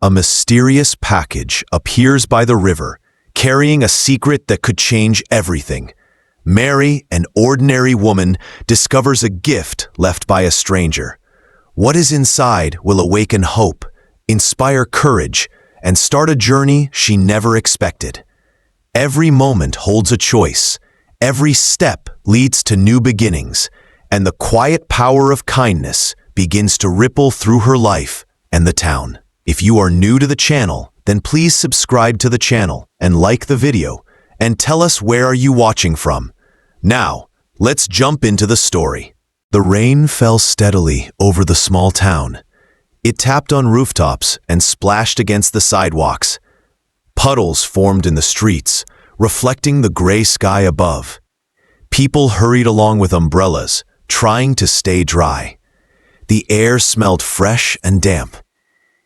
A mysterious package appears by the river, carrying a secret that could change everything. Mary, an ordinary woman, discovers a gift left by a stranger. What is inside will awaken hope, inspire courage, and start a journey she never expected. Every moment holds a choice. Every step leads to new beginnings, and the quiet power of kindness begins to ripple through her life and the town. If you are new to the channel, then please subscribe to the channel and like the video, and tell us where are you watching from. Now, let's jump into the story. The rain fell steadily over the small town. It tapped on rooftops and splashed against the sidewalks. Puddles formed in the streets, reflecting the gray sky above. People hurried along with umbrellas, trying to stay dry. The air smelled fresh and damp.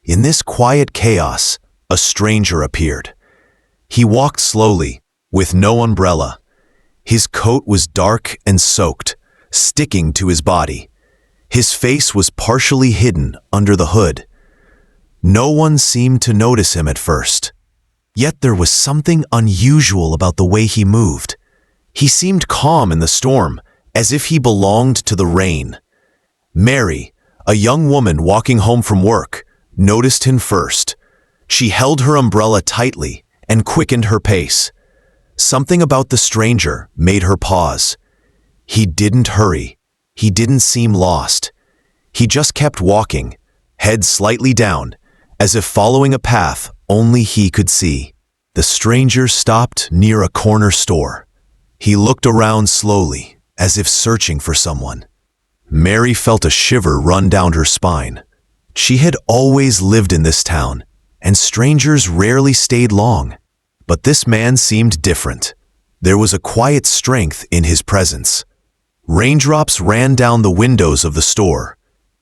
In this quiet chaos, a stranger appeared. He walked slowly, with no umbrella. His coat was dark and soaked, sticking to his body. His face was partially hidden under the hood. No one seemed to notice him at first. Yet there was something unusual about the way he moved. He seemed calm in the storm, as if he belonged to the rain. Mary, a young woman walking home from work, noticed him first. She held her umbrella tightly and quickened her pace. Something about the stranger made her pause. He didn't hurry. He didn't seem lost. He just kept walking, head slightly down, as if following a path only he could see. The stranger stopped near a corner store. He looked around slowly, as if searching for someone. Mary felt a shiver run down her spine. She had always lived in this town, and strangers rarely stayed long. But this man seemed different. There was a quiet strength in his presence. Raindrops ran down the windows of the store.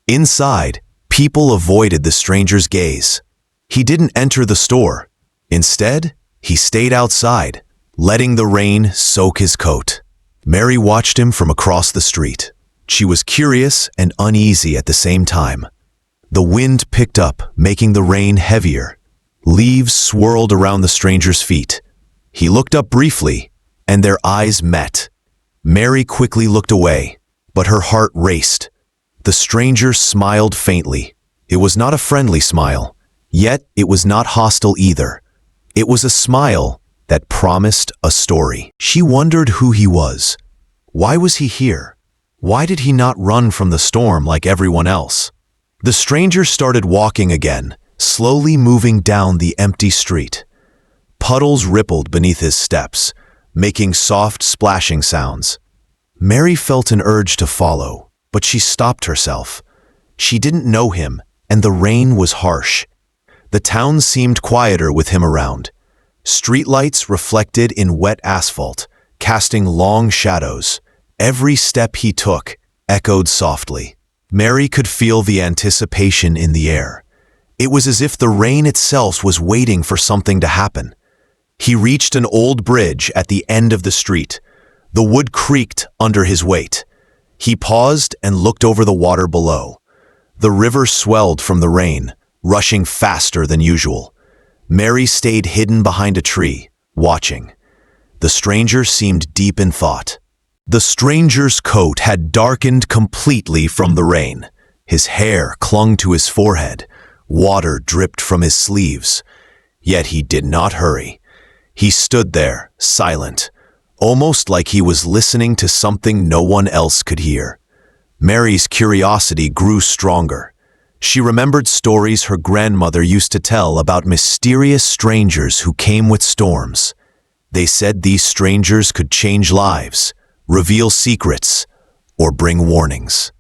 Inside, people avoided the stranger's gaze. He didn't enter the store. Instead, he stayed outside, letting the rain soak his coat. Mary watched him from across the street. She was curious and uneasy at the same time. The wind picked up, making the rain heavier. Leaves swirled around the stranger's feet. He looked up briefly, and their eyes met. Mary quickly looked away, but her heart raced. The stranger smiled faintly. It was not a friendly smile, yet it was not hostile either. It was a smile that promised a story. She wondered who he was. Why was he here? Why did he not run from the storm like everyone else? The stranger started walking again, slowly moving down the empty street. Puddles rippled beneath his steps, making soft splashing sounds. Mary felt an urge to follow, but she stopped herself. She didn't know him, and the rain was harsh. The town seemed quieter with him around. Streetlights reflected in wet asphalt, casting long shadows. Every step he took echoed softly. Mary could feel the anticipation in the air. It was as if the rain itself was waiting for something to happen. He reached an old bridge at the end of the street. The wood creaked under his weight. He paused and looked over the water below. The river swelled from the rain, rushing faster than usual. Mary stayed hidden behind a tree, watching. The stranger seemed deep in thought. The stranger's coat had darkened completely from the rain. His hair clung to his forehead. Water dripped from his sleeves. Yet he did not hurry. He stood there, silent, almost like he was listening to something no one else could hear. Mary's curiosity grew stronger. She remembered stories her grandmother used to tell about mysterious strangers who came with storms. They said these strangers could change lives, reveal secrets, or bring warnings.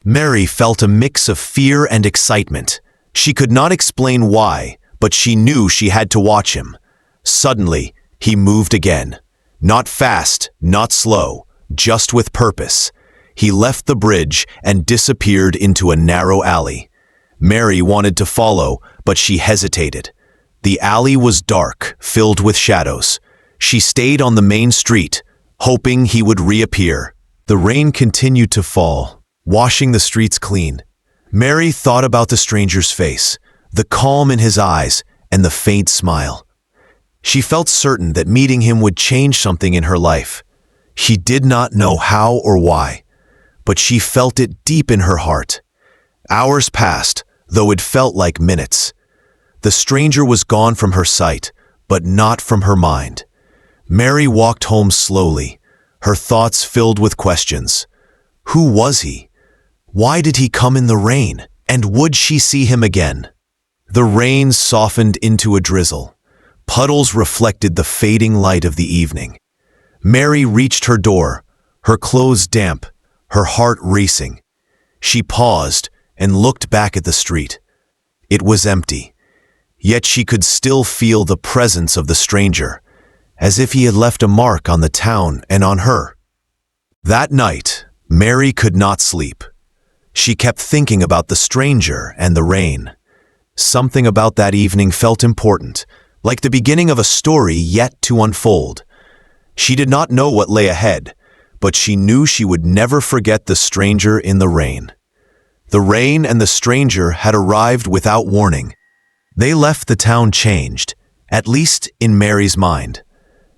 Mary felt a mix of fear and excitement. She could not explain why, but she knew she had to watch him. Suddenly, he moved again. Not fast, not slow, just with purpose. He left the bridge and disappeared into a narrow alley. Mary wanted to follow, but she hesitated. The alley was dark, filled with shadows. She stayed on the main street, hoping he would reappear. The rain continued to fall, washing the streets clean. Mary thought about the stranger's face, the calm in his eyes, and the faint smile. She felt certain that meeting him would change something in her life. She did not know how or why, but she felt it deep in her heart. Hours passed, though it felt like minutes. The stranger was gone from her sight, but not from her mind. Mary walked home slowly, her thoughts filled with questions. Who was he? Why did he come in the rain? And would she see him again? The rain softened into a drizzle. Puddles reflected the fading light of the evening. Mary reached her door, her clothes damp, her heart racing. She paused and looked back at the street. It was empty, yet she could still feel the presence of the stranger, as if he had left a mark on the town and on her. That night, Mary could not sleep. She kept thinking about the stranger and the rain. Something about that evening felt important, like the beginning of a story yet to unfold. She did not know what lay ahead, but she knew she would never forget the stranger in the rain. The rain and the stranger had arrived without warning. They left the town changed, at least in Mary's mind.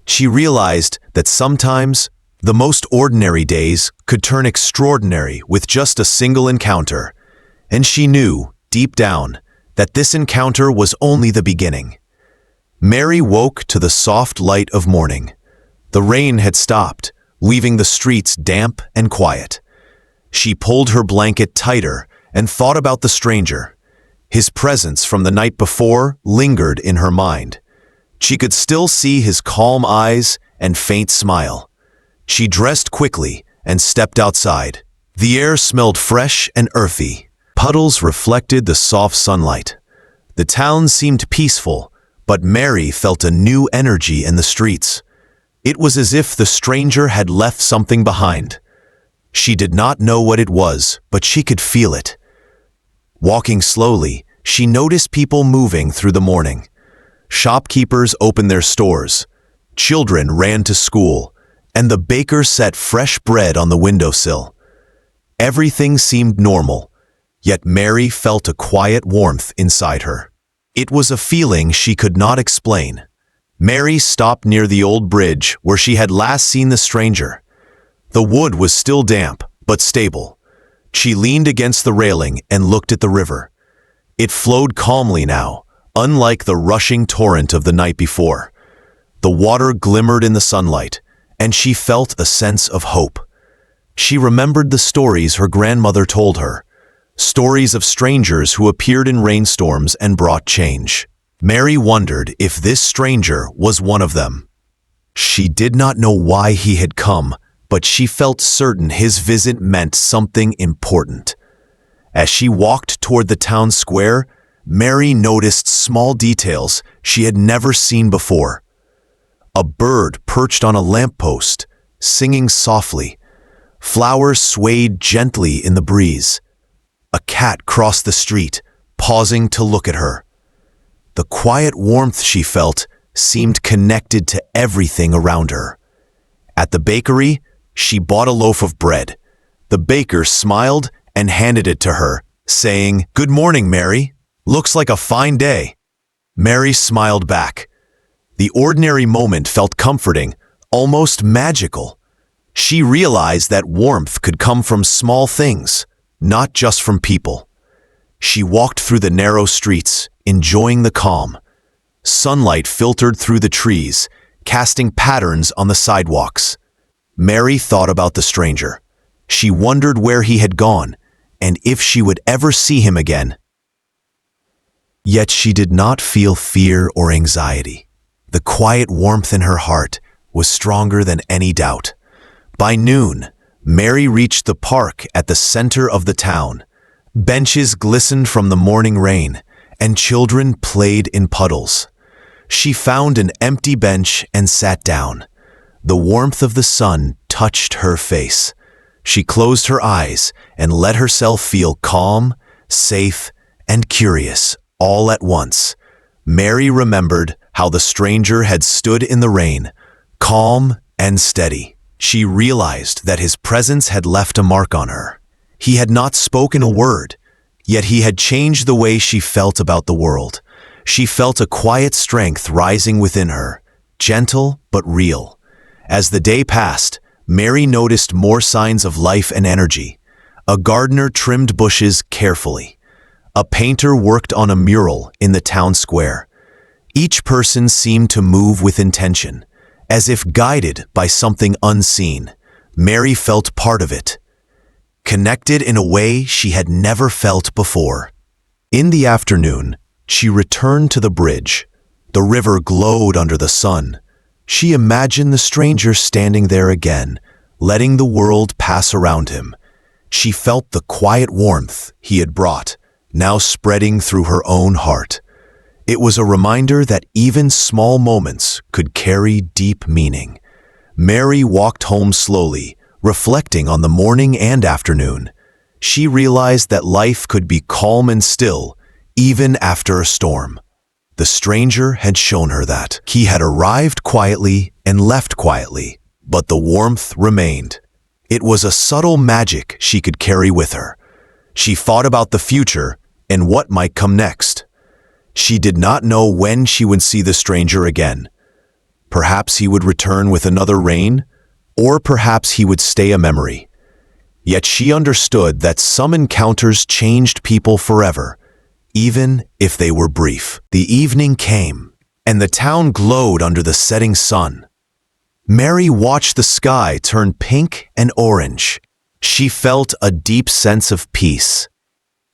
She realized that sometimes the most ordinary days could turn extraordinary with just a single encounter, and she knew, deep down, that this encounter was only the beginning. Mary woke to the soft light of morning. The rain had stopped, leaving the streets damp and quiet. She pulled her blanket tighter and thought about the stranger. His presence from the night before lingered in her mind. She could still see his calm eyes and faint smile. She dressed quickly and stepped outside. The air smelled fresh and earthy. Puddles reflected the soft sunlight. The town seemed peaceful, but Mary felt a new energy in the streets. It was as if the stranger had left something behind. She did not know what it was, but she could feel it. Walking slowly, she noticed people moving through the morning. Shopkeepers opened their stores. Children ran to school, and the baker set fresh bread on the windowsill. Everything seemed normal, yet Mary felt a quiet warmth inside her. It was a feeling she could not explain. Mary stopped near the old bridge where she had last seen the stranger. The wood was still damp, but stable. She leaned against the railing and looked at the river. It flowed calmly now, unlike the rushing torrent of the night before. The water glimmered in the sunlight, and she felt a sense of hope. She remembered the stories her grandmother told her, stories of strangers who appeared in rainstorms and brought change. Mary wondered if this stranger was one of them. She did not know why he had come, but she felt certain his visit meant something important. As she walked toward the town square, Mary noticed small details she had never seen before. A bird perched on a lamppost, singing softly. Flowers swayed gently in the breeze. A cat crossed the street, pausing to look at her. The quiet warmth she felt seemed connected to everything around her. At the bakery, she bought a loaf of bread. The baker smiled and handed it to her, saying, "Good morning, Mary. Looks like a fine day." Mary smiled back. The ordinary moment felt comforting, almost magical. She realized that warmth could come from small things, not just from people. She walked through the narrow streets, enjoying the calm. Sunlight filtered through the trees, casting patterns on the sidewalks. Mary thought about the stranger. She wondered where he had gone, and if she would ever see him again. Yet she did not feel fear or anxiety. The quiet warmth in her heart was stronger than any doubt. By noon, Mary reached the park at the center of the town. Benches glistened from the morning rain, and children played in puddles. She found an empty bench and sat down. The warmth of the sun touched her face. She closed her eyes and let herself feel calm, safe, and curious all at once. Mary remembered how the stranger had stood in the rain, calm and steady. She realized that his presence had left a mark on her. He had not spoken a word, Yet he had changed the way she felt about the world. She felt a quiet strength rising within her, gentle but real. As the day passed, Mary noticed more signs of life and energy. A gardener trimmed bushes carefully. A painter worked on a mural in the town square. Each person seemed to move with intention, as if guided by something unseen. Mary felt part of it, connected in a way she had never felt before. In the afternoon, she returned to the bridge. The river glowed under the sun. She imagined the stranger standing there again, letting the world pass around him. She felt the quiet warmth he had brought, now spreading through her own heart. It was a reminder that even small moments could carry deep meaning. Mary walked home slowly, reflecting on the morning and afternoon. She realized that life could be calm and still, even after a storm. The stranger had shown her that. He had arrived quietly and left quietly, but the warmth remained. It was a subtle magic she could carry with her. She thought about the future and what might come next. She did not know when she would see the stranger again. Perhaps he would return with another rain, or perhaps he would stay a memory. Yet she understood that some encounters changed people forever, even if they were brief. The evening came, and the town glowed under the setting sun. Mary watched the sky turn pink and orange. She felt a deep sense of peace.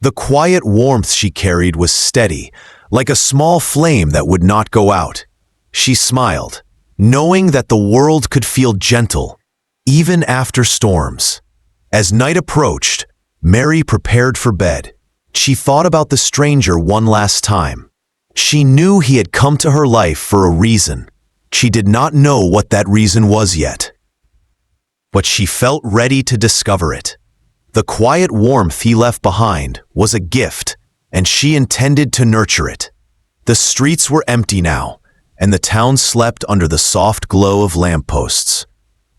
The quiet warmth she carried was steady, like a small flame that would not go out. She smiled, knowing that the world could feel gentle, even after storms. As night approached, Mary prepared for bed. She thought about the stranger one last time. She knew he had come to her life for a reason. She did not know what that reason was yet, but she felt ready to discover it. The quiet warmth he left behind was a gift, and she intended to nurture it. The streets were empty now, and the town slept under the soft glow of lampposts.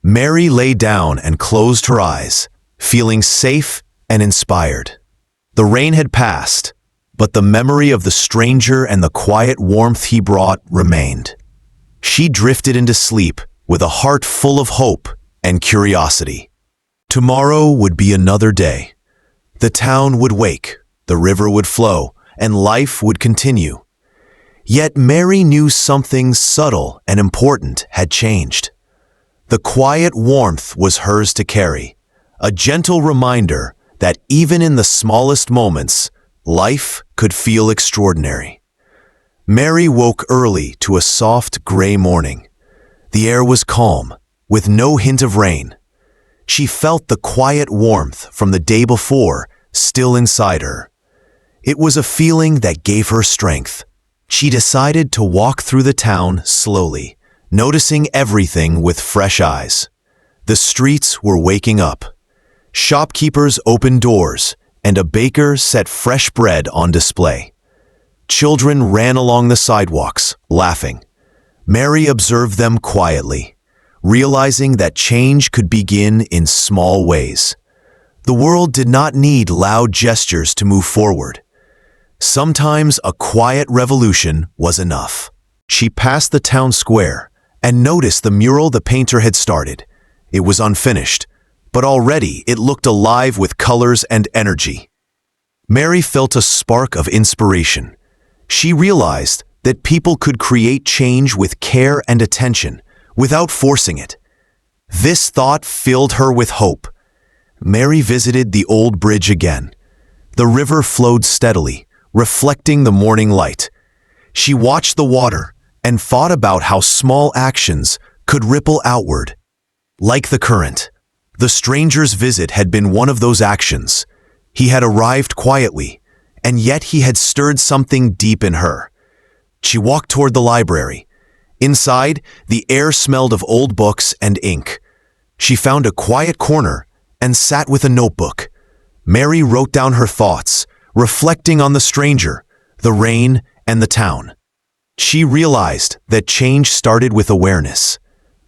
Mary lay down and closed her eyes, feeling safe and inspired. The rain had passed, but the memory of the stranger and the quiet warmth he brought remained. She drifted into sleep with a heart full of hope and curiosity. Tomorrow would be another day. The town would wake, the river would flow, and life would continue. Yet Mary knew something subtle and important had changed. The quiet warmth was hers to carry, a gentle reminder that even in the smallest moments, life could feel extraordinary. Mary woke early to a soft gray morning. The air was calm, with no hint of rain. She felt the quiet warmth from the day before still inside her. It was a feeling that gave her strength. She decided to walk through the town slowly, noticing everything with fresh eyes. The streets were waking up. Shopkeepers opened doors, and a baker set fresh bread on display. Children ran along the sidewalks, laughing. Mary observed them quietly, realizing that change could begin in small ways. The world did not need loud gestures to move forward. Sometimes a quiet revolution was enough. She passed the town square and noticed the mural the painter had started. It was unfinished, but already it looked alive with colors and energy. Mary felt a spark of inspiration. She realized that people could create change with care and attention, without forcing it. This thought filled her with hope. Mary visited the old bridge again. The river flowed steadily, reflecting the morning light. She watched the water and thought about how small actions could ripple outward. Like the current, the stranger's visit had been one of those actions. He had arrived quietly, and yet he had stirred something deep in her. She walked toward the library. Inside, the air smelled of old books and ink. She found a quiet corner and sat with a notebook. Mary wrote down her thoughts, reflecting on the stranger, the rain, and the town. She realized that change started with awareness.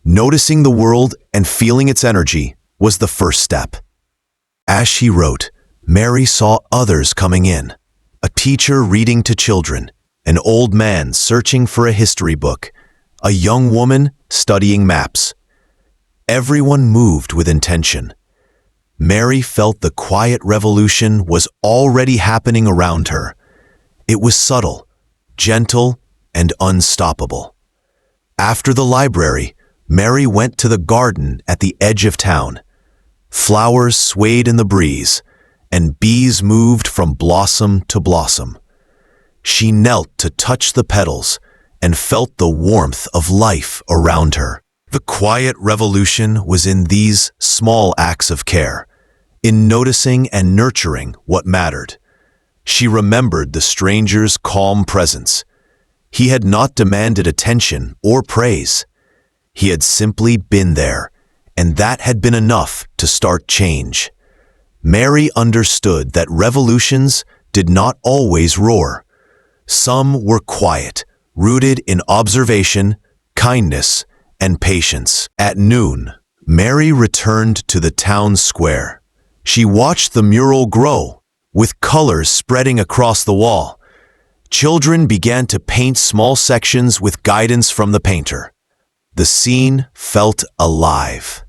Noticing the world and feeling its energy was the first step. As she wrote, Mary saw others coming in. A teacher reading to children, an old man searching for a history book, a young woman studying maps. Everyone moved with intention. Mary felt the quiet revolution was already happening around her. It was subtle, gentle, and unstoppable. After the library, Mary went to the garden at the edge of town. Flowers swayed in the breeze, and bees moved from blossom to blossom. She knelt to touch the petals and felt the warmth of life around her. The quiet revolution was in these small acts of care, in noticing and nurturing what mattered. She remembered the stranger's calm presence. He had not demanded attention or praise. He had simply been there, and that had been enough to start change. Mary understood that revolutions did not always roar. Some were quiet, rooted in observation, kindness, and patience. At noon, Mary returned to the town square. She watched the mural grow, with colors spreading across the wall. Children began to paint small sections with guidance from the painter. The scene felt alive.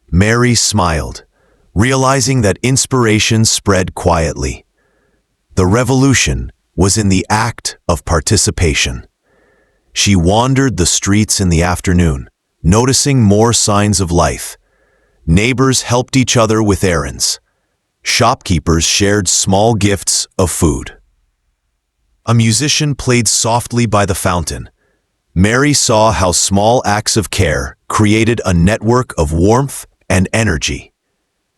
Mary smiled, realizing that inspiration spread quietly. The revolution was in the act of participation. She wandered the streets in the afternoon, noticing more signs of life. Neighbors helped each other with errands. Shopkeepers shared small gifts of food. A musician played softly by the fountain. Mary saw how small acts of care created a network of warmth and energy.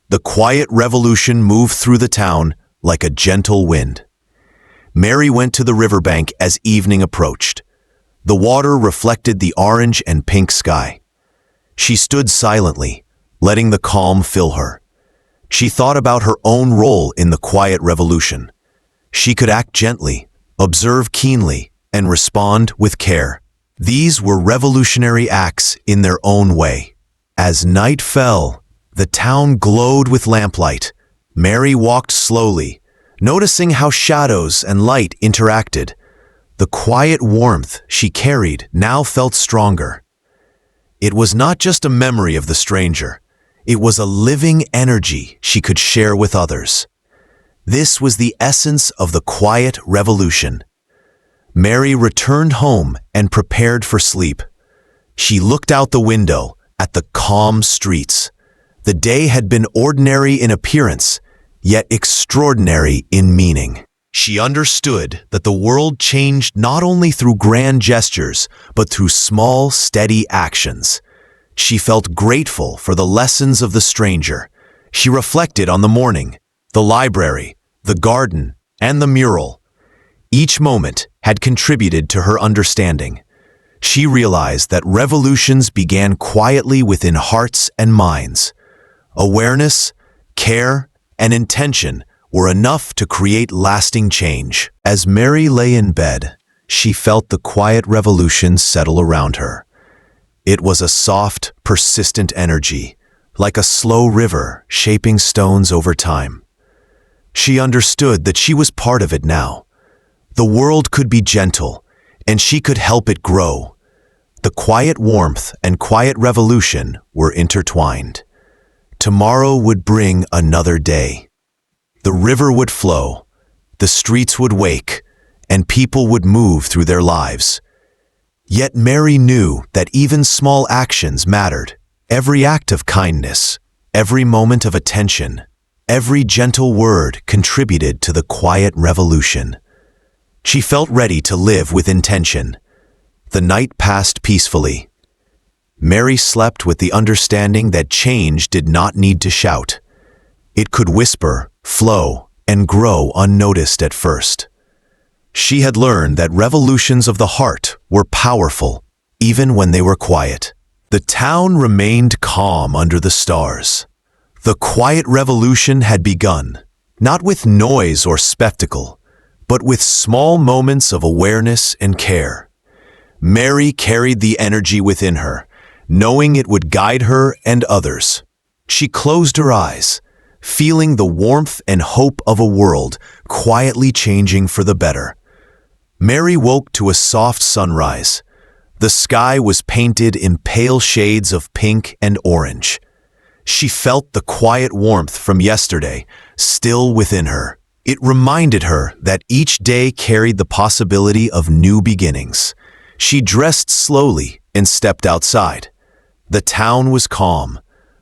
The quiet revolution moved through the town like a gentle wind. Mary went to the riverbank as evening approached. The water reflected the orange and pink sky. She stood silently, letting the calm fill her. She thought about her own role in the quiet revolution. She could act gently, observe keenly, and respond with care. These were revolutionary acts in their own way. As night fell, the town glowed with lamplight. Mary walked slowly, noticing how shadows and light interacted. The quiet warmth she carried now felt stronger. It was not just a memory of the stranger. It was a living energy she could share with others. This was the essence of the quiet revolution. Mary returned home and prepared for sleep. She looked out the window at the calm streets. The day had been ordinary in appearance, yet extraordinary in meaning. She understood that the world changed not only through grand gestures, but through small, steady actions. She felt grateful for the lessons of the stranger. She reflected on the morning, the library, the garden, and the mural. Each moment had contributed to her understanding. She realized that revolutions began quietly within hearts and minds. Awareness, care, and intention were enough to create lasting change. As Mary lay in bed, she felt the quiet revolution settle around her. It was a soft, persistent energy, like a slow river shaping stones over time. She understood that she was part of it now. The world could be gentle, and she could help it grow. The quiet warmth and quiet revolution were intertwined. Tomorrow would bring another day. The river would flow, the streets would wake, and people would move through their lives. Yet Mary knew that even small actions mattered. Every act of kindness, every moment of attention, every gentle word contributed to the quiet revolution. She felt ready to live with intention. The night passed peacefully. Mary slept with the understanding that change did not need to shout. It could whisper, flow, and grow unnoticed at first. She had learned that revolutions of the heart were powerful, even when they were quiet. The town remained calm under the stars. The quiet revolution had begun, not with noise or spectacle, but with small moments of awareness and care. Mary carried the energy within her, knowing it would guide her and others. She closed her eyes, feeling the warmth and hope of a world quietly changing for the better. Mary woke to a soft sunrise. The sky was painted in pale shades of pink and orange. She felt the quiet warmth from yesterday still within her. It reminded her that each day carried the possibility of new beginnings. She dressed slowly and stepped outside. The town was calm.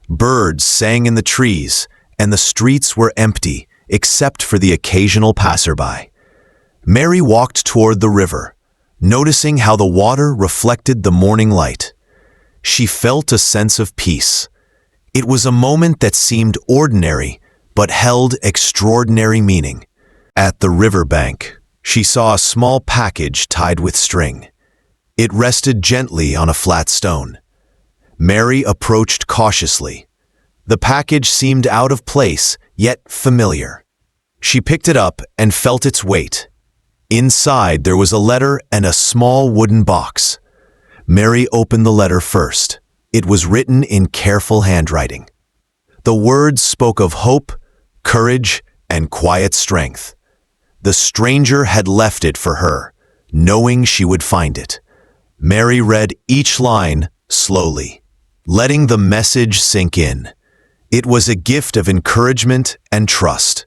Birds sang in the trees, and the streets were empty except for the occasional passerby. Mary walked toward the river, noticing how the water reflected the morning light. She felt a sense of peace. It was a moment that seemed ordinary, but held extraordinary meaning. At the riverbank, she saw a small package tied with string. It rested gently on a flat stone. Mary approached cautiously. The package seemed out of place, yet familiar. She picked it up and felt its weight. Inside, there was a letter and a small wooden box. Mary opened the letter first. It was written in careful handwriting. The words spoke of hope, courage, and quiet strength. The stranger had left it for her, knowing she would find it. Mary read each line slowly, letting the message sink in. It was a gift of encouragement and trust.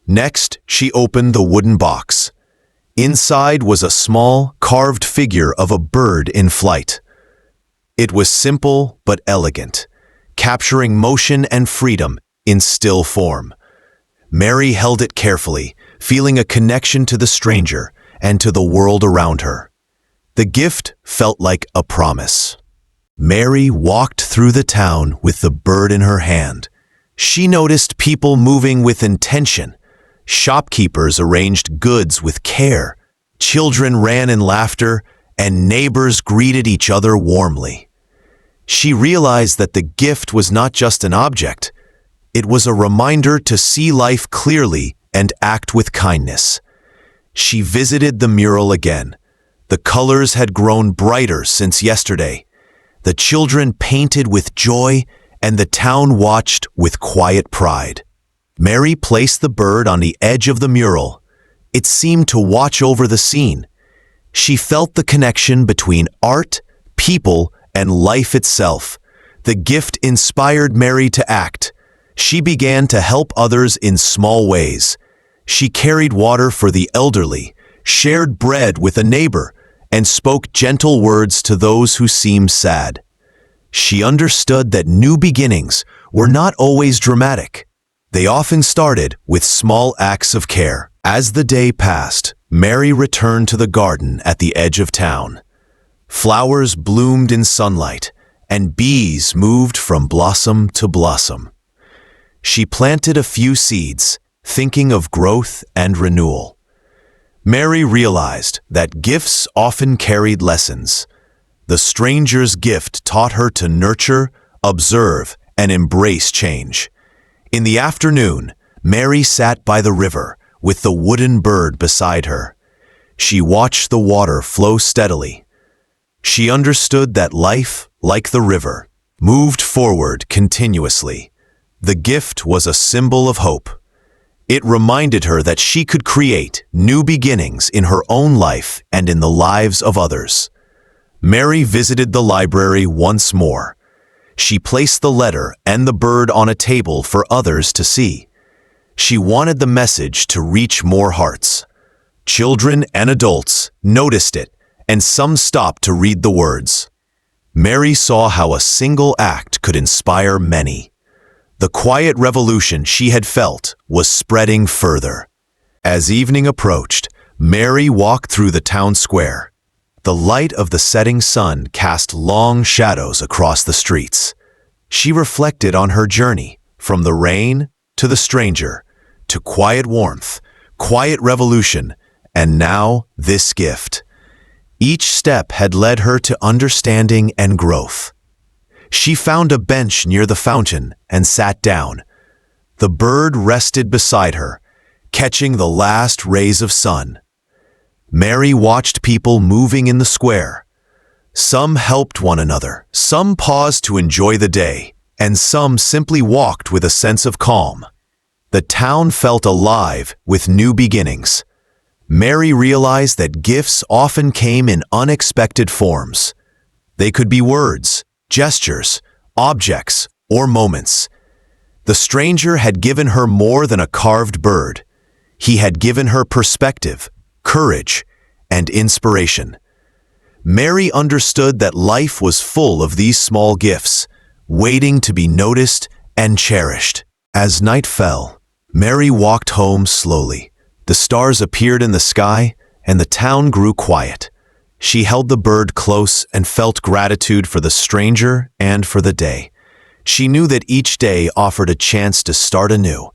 Next, she opened the wooden box. Inside was a small, carved figure of a bird in flight. It was simple but elegant, capturing motion and freedom in still form. Mary held it carefully, feeling a connection to the stranger and to the world around her. The gift felt like a promise. Mary walked through the town with the bird in her hand. She noticed people moving with intention. Shopkeepers arranged goods with care. Children ran in laughter, and neighbors greeted each other warmly. She realized that the gift was not just an object. It was a reminder to see life clearly and act with kindness. She visited the mural again. The colors had grown brighter since yesterday. The children painted with joy, and the town watched with quiet pride. Mary placed the bird on the edge of the mural. It seemed to watch over the scene. She felt the connection between art, people, and life itself. The gift inspired Mary to act. She began to help others in small ways. She carried water for the elderly, shared bread with a neighbor, and spoke gentle words to those who seemed sad. She understood that new beginnings were not always dramatic. They often started with small acts of care. As the day passed, Mary returned to the garden at the edge of town. Flowers bloomed in sunlight, and bees moved from blossom to blossom. She planted a few seeds, thinking of growth and renewal. Mary realized that gifts often carried lessons. The stranger's gift taught her to nurture, observe, and embrace change. In the afternoon, Mary sat by the river with the wooden bird beside her. She watched the water flow steadily. She understood that life, like the river, moved forward continuously. The gift was a symbol of hope. It reminded her that she could create new beginnings in her own life and in the lives of others. Mary visited the library once more. She placed the letter and the bird on a table for others to see. She wanted the message to reach more hearts. Children and adults noticed it, and some stopped to read the words. Mary saw how a single act could inspire many. The quiet revolution she had felt was spreading further. As evening approached, Mary walked through the town square. The light of the setting sun cast long shadows across the streets. She reflected on her journey, from the rain to the stranger, to quiet warmth, quiet revolution, and now this gift. Each step had led her to understanding and growth. She found a bench near the fountain and sat down. The bird rested beside her, catching the last rays of sun. Mary watched people moving in the square. Some helped one another, some paused to enjoy the day, and some simply walked with a sense of calm. The town felt alive with new beginnings. Mary realized that gifts often came in unexpected forms. They could be words, gestures, objects, or moments. The stranger had given her more than a carved bird. He had given her perspective, courage, and inspiration. Mary understood that life was full of these small gifts, waiting to be noticed and cherished. As night fell, Mary walked home slowly. The stars appeared in the sky, and the town grew quiet. She held the bird close and felt gratitude for the stranger and for the day. She knew that each day offered a chance to start anew.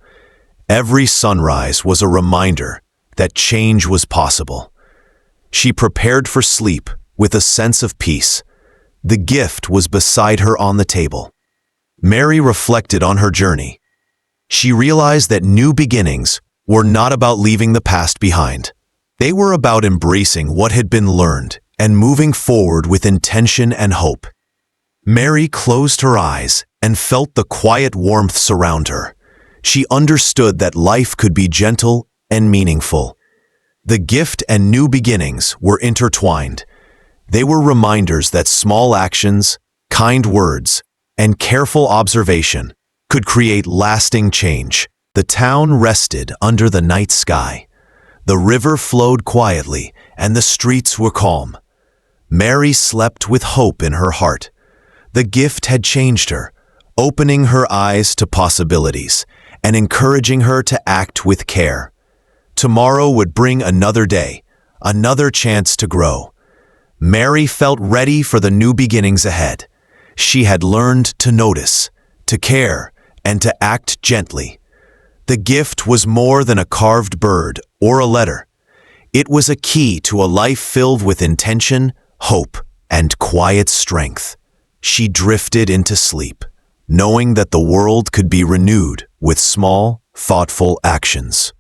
Every sunrise was a reminder that change was possible. She prepared for sleep with a sense of peace. The gift was beside her on the table. Mary reflected on her journey. She realized that new beginnings were not about leaving the past behind. They were about embracing what had been learned and moving forward with intention and hope. Mary closed her eyes and felt the quiet warmth surround her. She understood that life could be gentle and meaningful. The gift and new beginnings were intertwined. They were reminders that small actions, kind words, and careful observation could create lasting change. The town rested under the night sky. The river flowed quietly, and the streets were calm. Mary slept with hope in her heart. The gift had changed her, opening her eyes to possibilities and encouraging her to act with care. Tomorrow would bring another day, another chance to grow. Mary felt ready for the new beginnings ahead. She had learned to notice, to care, and to act gently. The gift was more than a carved bird or a letter. It was a key to a life filled with intention, hope, and quiet strength. She drifted into sleep, knowing that the world could be renewed with small, thoughtful actions.